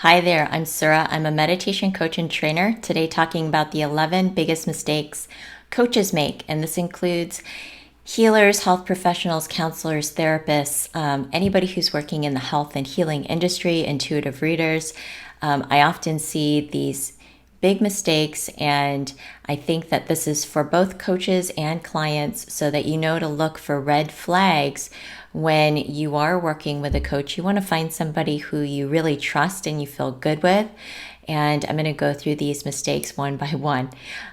Hi there, I'm Sura. I'm a meditation coach and trainer. Today, talking about the 11 biggest mistakes coaches make, and this includes healers, health professionals, counselors, therapists, anybody who's working in the health and healing industry, intuitive readers. I often see these big mistakes, and I think that this is for both coaches and clients so that you know to look for red flags when you are working with a coach. You want to find somebody who you really trust and you feel good with. And I'm going to go through these mistakes one by one.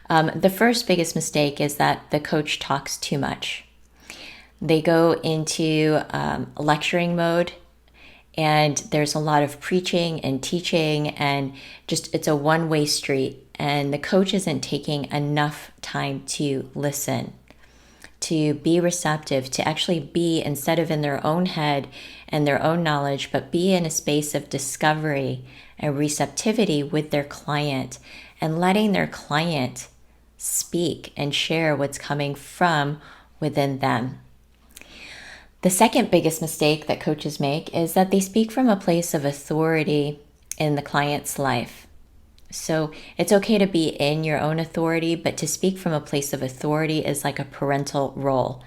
The first biggest mistake is that the coach talks too much. They go into lecturing mode, and there's a lot of preaching and teaching, and just it's a one-way street, and the coach isn't taking enough time to listen, to be receptive, to actually be, instead of in their own head and their own knowledge, but be in a space of discovery and receptivity with their client, and letting their client speak and share what's coming from within them. The second biggest mistake that coaches make is that they speak from a place of authority in the client's life. So it's okay to be in your own authority, but to speak from a place of authority is like a parental role.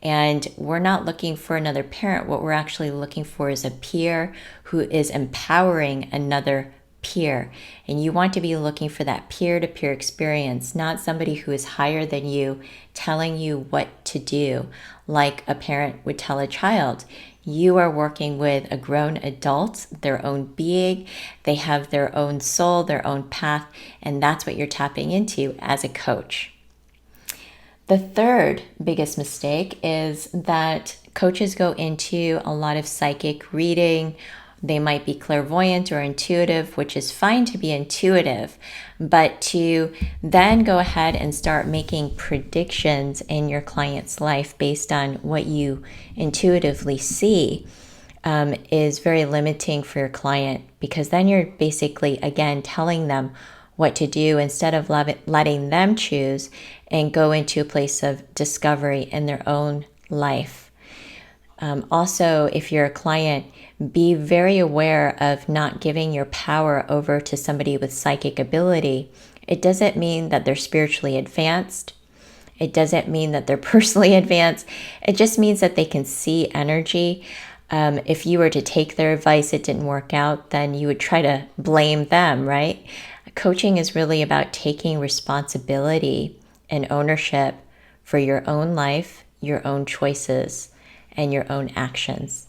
And we're not looking for another parent. What we're actually looking for is a peer who is empowering another peer. And you want to be looking for that peer-to-peer experience, not somebody who is higher than you telling you what to do, like a parent would tell a child. You are working with a grown adult, their own being. They have their own soul, their own path, and that's what you're tapping into as a coach. The third biggest mistake is that coaches go into a lot of psychic reading. They might be clairvoyant or intuitive, which is fine to be intuitive, but to then go ahead and start making predictions in your client's life based on what you intuitively see is very limiting for your client, because then you're basically, again, telling them what to do instead of letting them choose and go into a place of discovery in their own life. Also, if you're a client, be very aware of not giving your power over to somebody with psychic ability. It doesn't mean that they're spiritually advanced. It doesn't mean that they're personally advanced. It just means that they can see energy. If you were to take their advice, it didn't work out, then you would try to blame them, right? Coaching is really about taking responsibility and ownership for your own life, your own choices, and your own actions.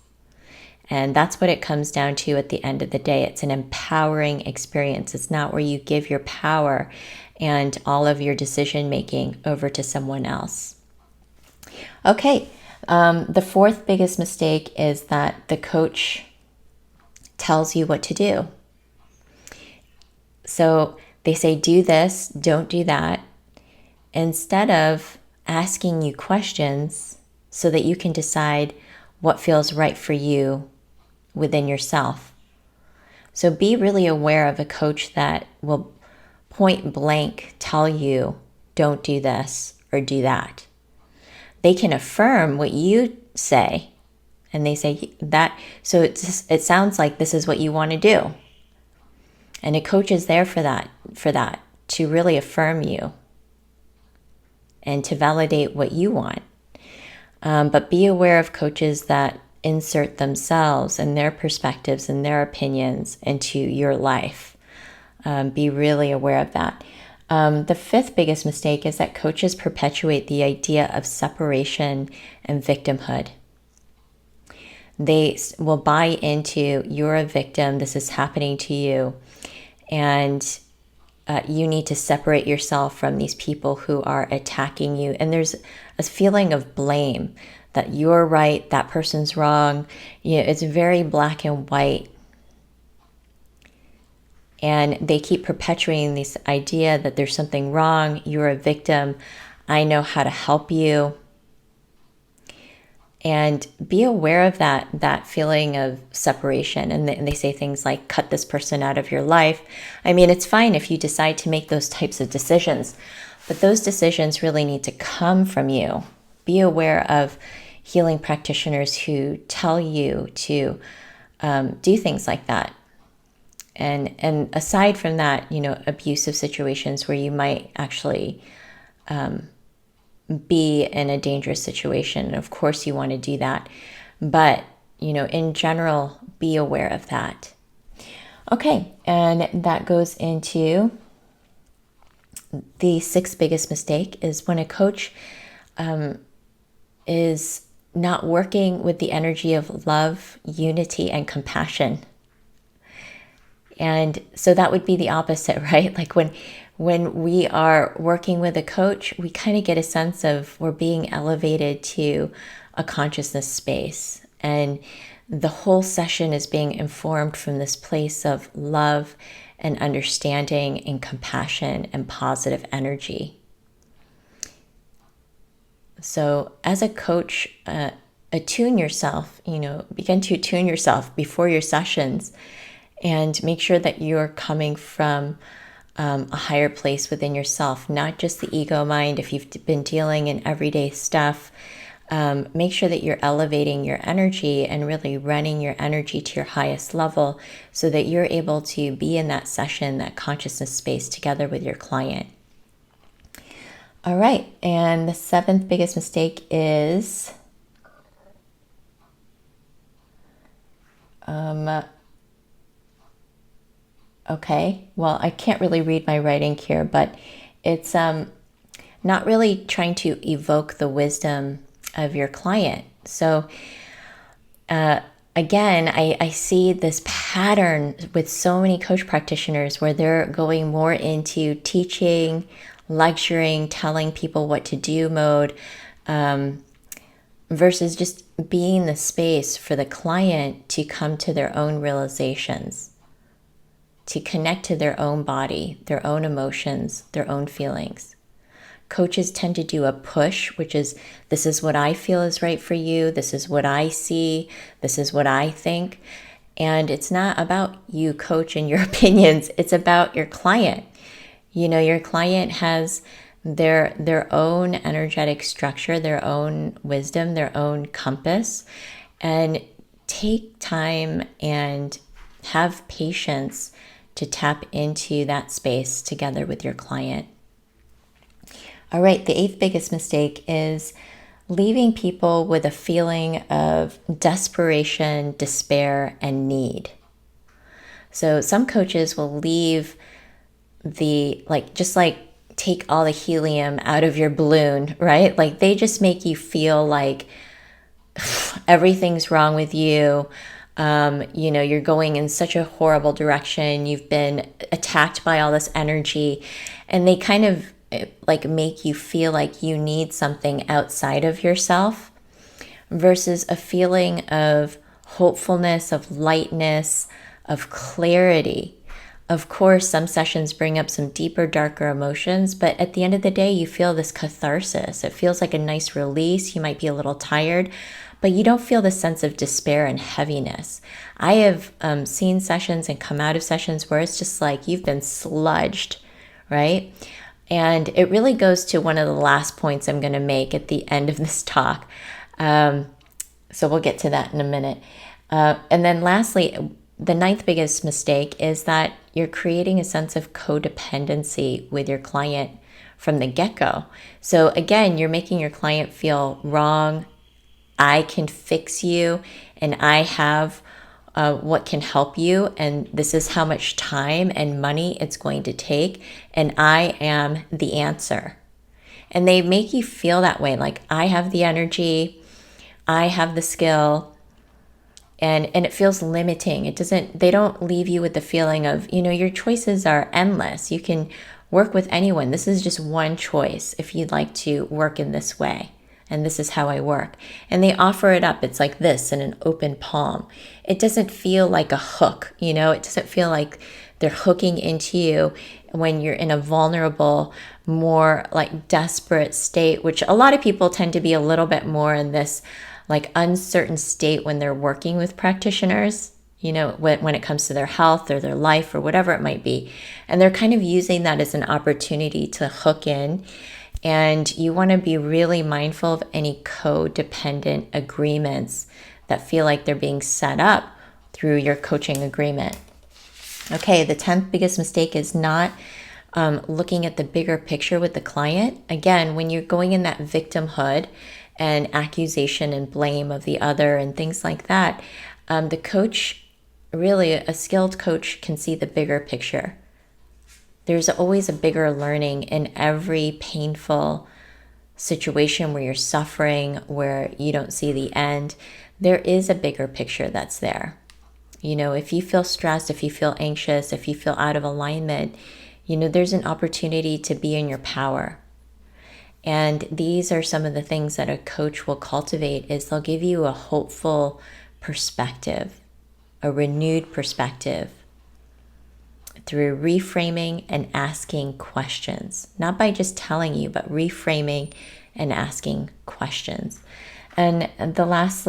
And that's what it comes down to at the end of the day. It's an empowering experience. It's not where you give your power and all of your decision making over to someone else. Okay, the fourth biggest mistake is that the coach tells you what to do. So they say, do this, don't do that, instead of asking you questions so that you can decide what feels right for you within yourself. So be really aware of a coach that will point blank tell you, don't do this or do that. They can affirm what you say, and they say that, so it sounds like this is what you want to do. And a coach is there for that, to really affirm you and to validate what you want. But be aware of coaches that insert themselves and their perspectives and their opinions into your life. Be really aware of that. The fifth biggest mistake is that coaches perpetuate the idea of separation and victimhood. They will buy into, you're a victim, this is happening to you, and you need to separate yourself from these people who are attacking you. And there's a feeling of blame, that you're right, that person's wrong. You know, it's very black and white. And they keep perpetuating this idea that there's something wrong, you're a victim, I know how to help you. And be aware of that feeling of separation. And they say things like, cut this person out of your life. I mean, it's fine if you decide to make those types of decisions, but those decisions really need to come from you. Be aware of healing practitioners who tell you to do things like that. And aside from that, abusive situations where you might actually be in a dangerous situation. And of course you want to do that. But, in general, be aware of that. Okay, and that goes into the sixth biggest mistake is when a coach is not working with the energy of love, unity, and compassion. And so that would be the opposite, right? Like when we are working with a coach, we kind of get a sense of we're being elevated to a consciousness space. And the whole session is being informed from this place of love and understanding and compassion and positive energy. So as a coach, attune yourself, begin to attune yourself before your sessions and make sure that you're coming from a higher place within yourself, not just the ego mind. If you've been dealing in everyday stuff, make sure that you're elevating your energy and really running your energy to your highest level so that you're able to be in that session, that consciousness space together with your client. All right, and the seventh biggest mistake is okay, well, I can't really read my writing here, but it's not really trying to evoke the wisdom of your client. So again, I see this pattern with so many coach practitioners where they're going more into teaching, lecturing, telling people what to do mode, versus just being the space for the client to come to their own realizations, to connect to their own body, their own emotions, their own feelings. Coaches tend to do a push, which is, this is what I feel is right for you. This is what I see. This is what I think. And it's not about you, coach, and your opinions. It's about your client. Your client has their own energetic structure, their own wisdom, their own compass. And take time and have patience to tap into that space together with your client. All right, the eighth biggest mistake is leaving people with a feeling of desperation, despair, and need. So some coaches will leave take all the helium out of your balloon, right? Like they just make you feel like everything's wrong with you. You're going in such a horrible direction. You've been attacked by all this energy, and they kind of make you feel like you need something outside of yourself versus a feeling of hopefulness, of lightness, of clarity. Of course, some sessions bring up some deeper, darker emotions, but at the end of the day, you feel this catharsis. It feels like a nice release. You might be a little tired, but you don't feel the sense of despair and heaviness. I have seen sessions and come out of sessions where it's just like you've been sludged, right? And it really goes to one of the last points I'm going to make at the end of this talk. So we'll get to that in a minute. And then lastly, the ninth biggest mistake is that you're creating a sense of codependency with your client from the get-go. So again, you're making your client feel wrong. I can fix you, and I have what can help you, and this is how much time and money it's going to take, and I am the answer. And they make you feel that way, like I have the energy, I have the skill, and it feels limiting. They don't leave you with the feeling of, your choices are endless. You can work with anyone. This is just one choice if you'd like to work in this way. And this is how I work. And they offer it up. It's like this in an open palm. It doesn't feel like a hook, It doesn't feel like they're hooking into you when you're in a vulnerable, more like desperate state, which a lot of people tend to be a little bit more in this like uncertain state when they're working with practitioners, when it comes to their health or their life or whatever it might be. And they're kind of using that as an opportunity to hook in. And you want to be really mindful of any codependent agreements that feel like they're being set up through your coaching agreement. Okay, the 10th biggest mistake is not looking at the bigger picture with the client. Again, when you're going in that victimhood and accusation and blame of the other and things like that, the coach, really a skilled coach, can see the bigger picture. There's always a bigger learning in every painful situation where you're suffering, where you don't see the end. There is a bigger picture that's there. You know, if you feel stressed, if you feel anxious, if you feel out of alignment, you know, there's an opportunity to be in your power. And these are some of the things that a coach will cultivate, is they'll give you a hopeful perspective, a renewed perspective, through reframing and asking questions. Not by just telling you, but reframing and asking questions. And the last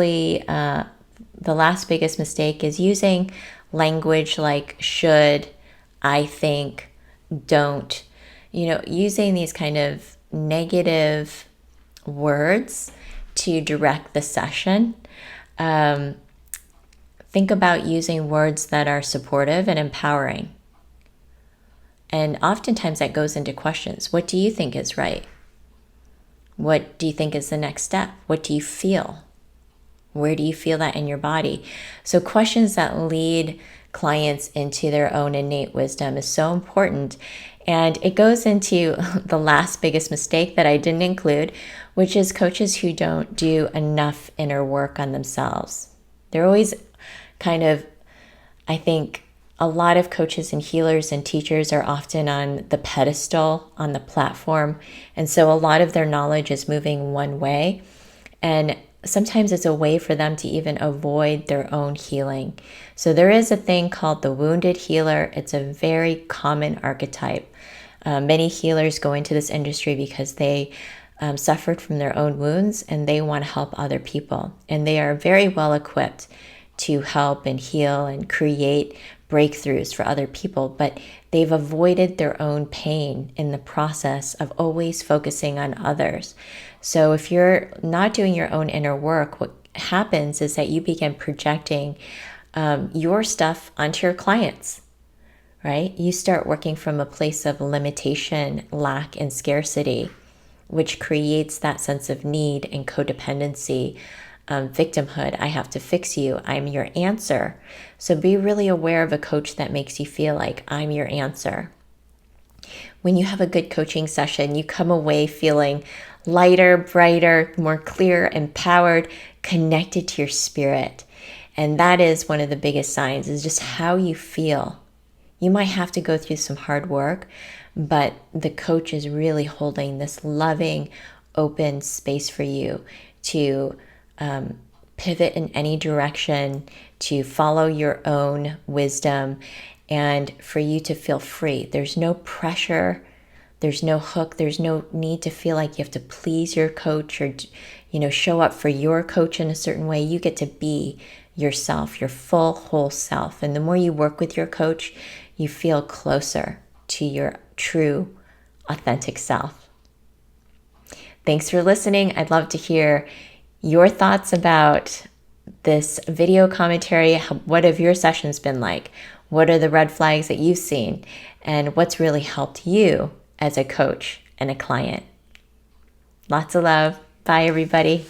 biggest mistake is using language like should, I think, don't. You know, using these kind of negative words to direct the session. Think about using words that are supportive and empowering. And oftentimes that goes into questions. What do you think is right? What do you think is the next step? What do you feel? Where do you feel that in your body? So questions that lead clients into their own innate wisdom is so important. And it goes into the last biggest mistake that I didn't include, which is coaches who don't do enough inner work on themselves. They're always kind of, I think, a lot of coaches and healers and teachers are often on the pedestal, on the platform. And so a lot of their knowledge is moving one way. And sometimes it's a way for them to even avoid their own healing. So there is a thing called the wounded healer. It's a very common archetype. Many healers go into this industry because they suffered from their own wounds and they want to help other people. And they are very well equipped to help and heal and create breakthroughs for other people, but they've avoided their own pain in the process of always focusing on others. So if you're not doing your own inner work, what happens is that you begin projecting your stuff onto your clients, right? You start working from a place of limitation, lack, and scarcity, which creates that sense of need and codependency. Victimhood, I have to fix you, I'm your answer. So be really aware of a coach that makes you feel like I'm your answer. When you have a good coaching session, you come away feeling lighter, brighter, more clear, empowered, connected to your spirit. And that is one of the biggest signs, is just how you feel. You might have to go through some hard work, but the coach is really holding this loving, open space for you to pivot in any direction, to follow your own wisdom, and for you to feel free. There's no pressure, there's no hook, there's no need to feel like you have to please your coach or, show up for your coach in a certain way. You get to be yourself, your full, whole self. And the more you work with your coach, you feel closer to your true, authentic self. Thanks for listening. I'd love to hear your thoughts about this video commentary. What have your sessions been like? What are the red flags that you've seen? And what's really helped you as a coach and a client? Lots of love. Bye, everybody.